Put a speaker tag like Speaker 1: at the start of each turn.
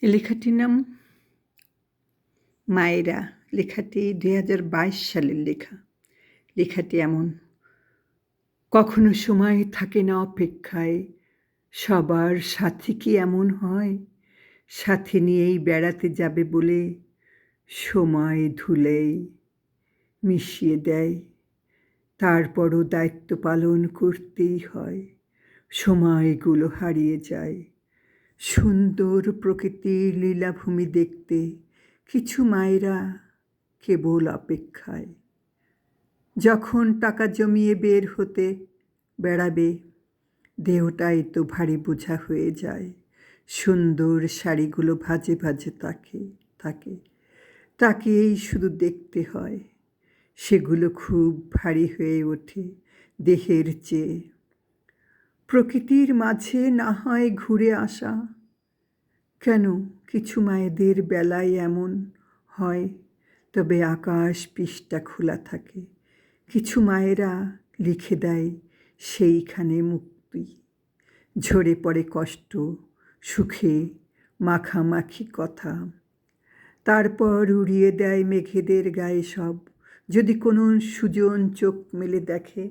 Speaker 1: এই লেখাটির নাম মায়েরা। লেখাটি 2022 সালের লেখা। লেখাটি এমন: কখনো সময় থাকে না অপেক্ষায়, সবার সাথে কি এমন হয়? সাথে নিয়েই বেড়াতে যাবে বলে সময় ধুলেই মিশিয়ে দেয়, তারপরও দায়িত্ব পালন করতেই হয়। সময়গুলো হারিয়ে যায় সুন্দর প্রকৃতির লীলাভূমি দেখতে, কিছু মায়েরা কেবল অপেক্ষায়। যখন টাকা জমিয়ে বের হতে বেড়াবে, দেহটাই তো ভারী বোঝা হয়ে যায়। সুন্দর শাড়িগুলো ভাজে ভাজে থাকে তাকেই শুধু দেখতে হয়। সেগুলো খুব ভারী হয়ে ওঠে দেহের চেয়ে। প্রকৃতির মাঝে না হয় ঘুরে আসা। কেন কিছু মায়েদের বেলায় এমন হয়? তবে আকাশ পৃষ্ঠা খোলা থাকে, কিছু মায়েরা লিখে দেয় সেইখানে মুক্তি। ঝরে পড়ে কষ্ট, সুখে মাখামাখি কথা, তারপর উড়িয়ে দেয় মেঘেদের গায়ে সব। যদি কোনো সুজন চোখ মেলে দেখে,